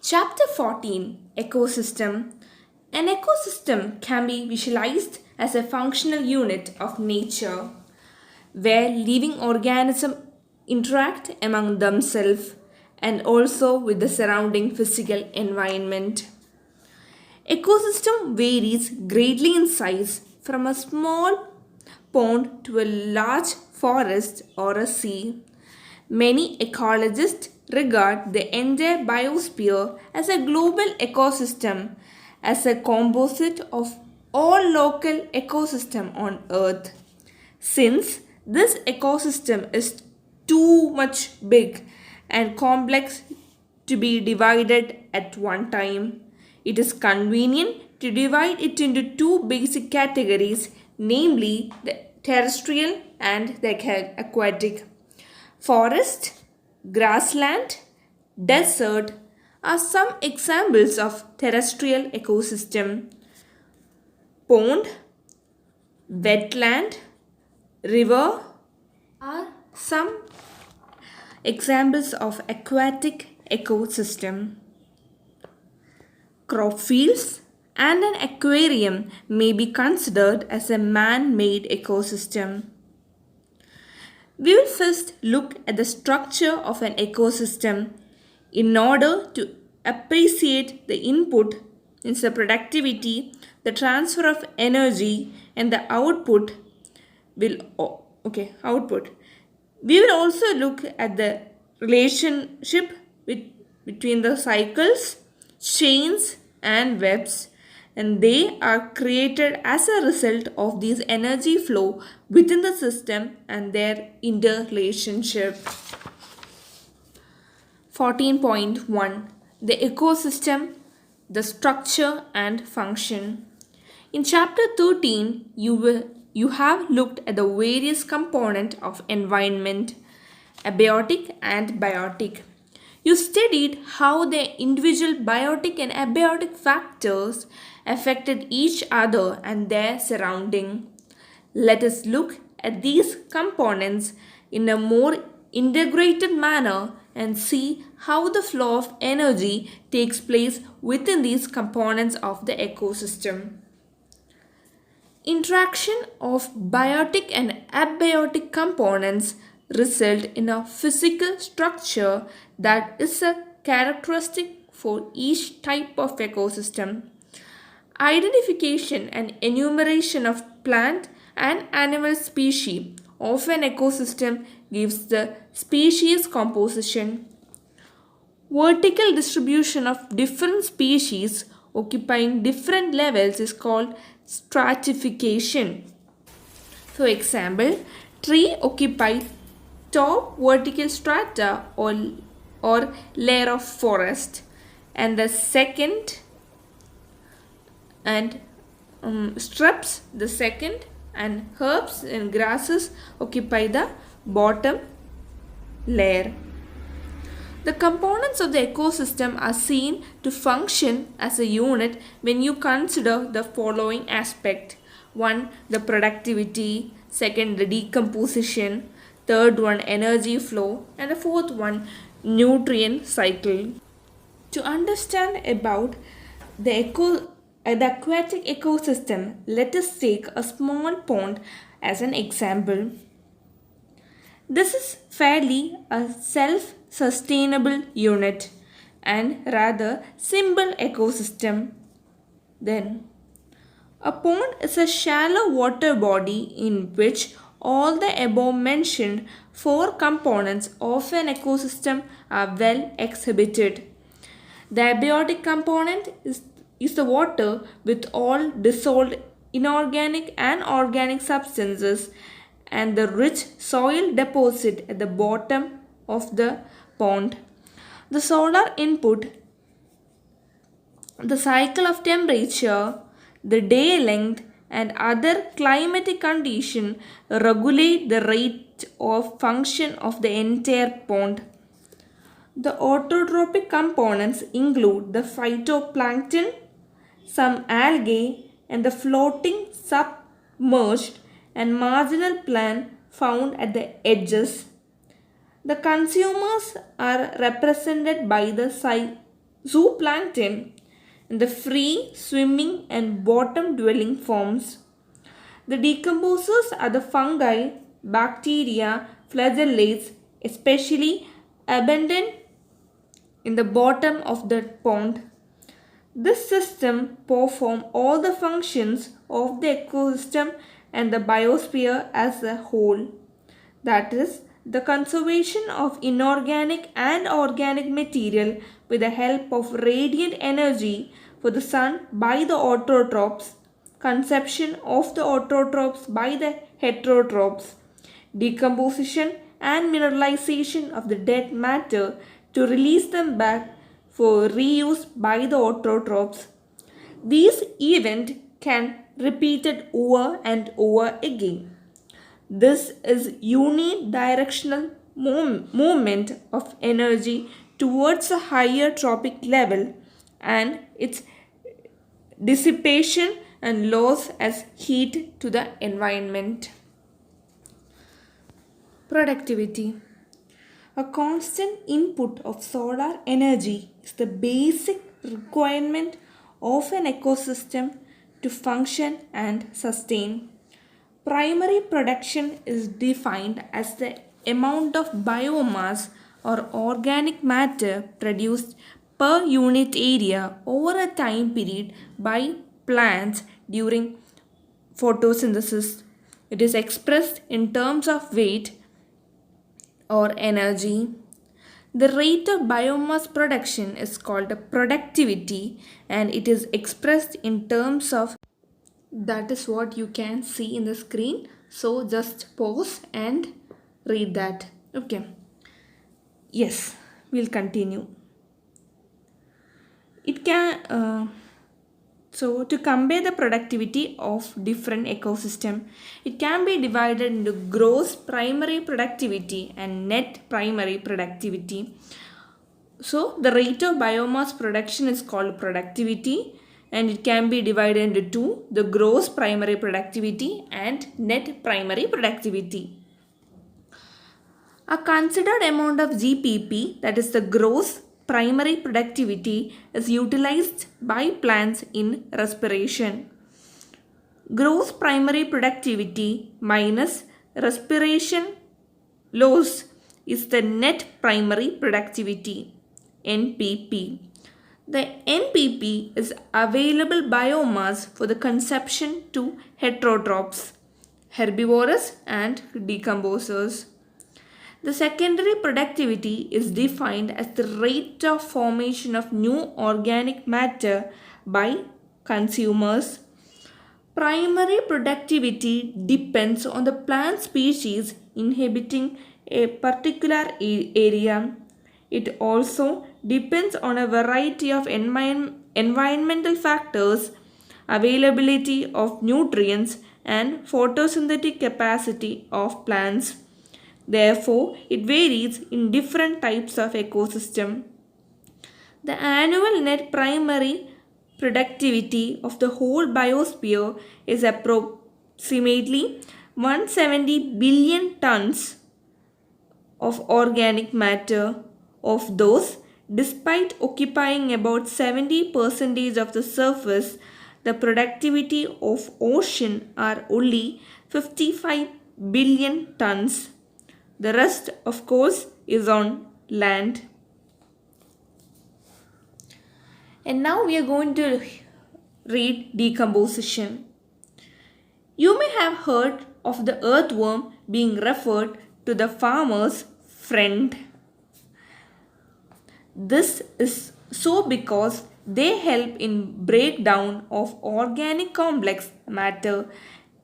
Chapter 14 Ecosystem. An ecosystem can be visualized as a functional unit of nature where living organisms interact among themselves and also with the surrounding physical environment. Ecosystem varies greatly in size from a small pond to a large forest or a sea. Many ecologists regard the entire biosphere as a global ecosystem, as a composite of all local ecosystem on earth. Since this ecosystem is too much big and complex to be divided at one time, it is convenient to divide it into two basic categories, namely the terrestrial and the aquatic. Forest, grassland, desert are some examples of terrestrial ecosystem. Pond, wetland, river are some examples of aquatic ecosystem. Crop fields and an aquarium may be considered as a man-made ecosystem. We will first look at the structure of an ecosystem in order to appreciate the input, means the productivity, the transfer of energy, and the output will output. We will also look at the relationship between the cycles, chains, and webs, and they are created as a result of these energy flow within the system and their interrelationship. 14.1 The ecosystem, the structure and function. In chapter 13, you have looked at the various components of environment, abiotic and biotic. You studied how the individual biotic and abiotic factors affected each other and their surrounding. Let us look at these components in a more integrated manner and see how the flow of energy takes place within these components of the ecosystem. Interaction of biotic and abiotic components result in a physical structure that is a characteristic for each type of ecosystem. Identification and enumeration of plant and animal species of an ecosystem gives the species composition. Vertical distribution of different species occupying different levels is called stratification. For example, tree occupy top vertical strata or layer of forest, and the second and shrubs the second, and herbs and grasses occupy the bottom layer. The components of the ecosystem are seen to function as a unit when you consider the following aspect. 1. The productivity. 2. The decomposition. 3rd one, energy flow. And the 4th one, nutrient cycle. To understand about the aquatic ecosystem, let us take a small pond as an example. This is fairly a self-sustainable unit and rather simple ecosystem. Then, a pond is a shallow water body in which all the above mentioned 4 components of an ecosystem are well exhibited. The abiotic component is the water with all dissolved inorganic and organic substances and the rich soil deposit at the bottom of the pond. The solar input, the cycle of temperature, the day length, and other climatic conditions regulate the rate of function of the entire pond. The autotrophic components include the phytoplankton, some algae, and the floating, submerged, and marginal plant found at the edges. The consumers are represented by the zooplankton, and the free swimming and bottom dwelling forms. The decomposers are the fungi, bacteria, flagellates, especially abundant in the bottom of the pond. This system performs all the functions of the ecosystem and the biosphere as a whole. That is, the conservation of inorganic and organic material with the help of radiant energy for the sun by the autotrophs, conception of the autotrophs by the heterotrophs, decomposition and mineralization of the dead matter to release them back for reuse by the autotrophs. These events can repeated over and over again. This is unidirectional movement of energy towards a higher tropic level and its dissipation and loss as heat to the environment. Productivity. A constant input of solar energy is the basic requirement of an ecosystem to function and sustain. Primary production is defined as the amount of biomass or organic matter produced per unit area over a time period by plants during photosynthesis. It is expressed in terms of weight or energy. The rate of biomass production is called productivity and it is expressed in terms of that is what you can see in the screen. So just pause and read that. Okay. Yes, we'll continue. It can so to compare the productivity of different ecosystem, it can be divided into gross primary productivity and net primary productivity. So the rate of biomass production is called productivity and it can be divided into two, the gross primary productivity and net primary productivity. A considered amount of GPP, that is the gross primary productivity, is utilized by plants in respiration. Gross primary productivity minus respiration loss is the net primary productivity, NPP. The NPP is available biomass for the consumption to heterotrophs, herbivorous and decomposers. The secondary productivity is defined as the rate of formation of new organic matter by consumers. Primary productivity depends on the plant species inhabiting a particular area. It also depends on a variety of environmental factors, availability of nutrients, and photosynthetic capacity of plants. Therefore, it varies in different types of ecosystem. The annual net primary productivity of the whole biosphere is approximately 170 billion tons of organic matter. Of those, despite occupying about 70% of the surface, the productivity of ocean are only 55 billion tons. The rest, of course, is on land. And now we are going to read decomposition. You may have heard of the earthworm being referred to the farmer's friend. This is so because they help in breakdown of organic complex matter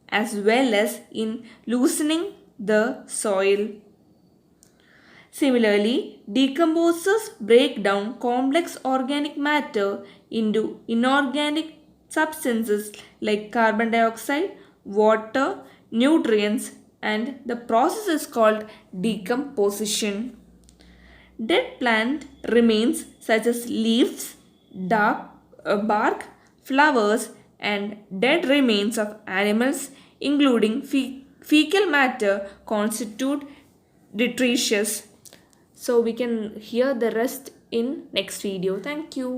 as well as in loosening the soil. Similarly, decomposers break down complex organic matter into inorganic substances like carbon dioxide, water, nutrients, and the process is called decomposition. Dead plant remains such as leaves, bark, flowers, and dead remains of animals, including fecal matter, constitute detritus. So we can hear the rest in next video. Thank you.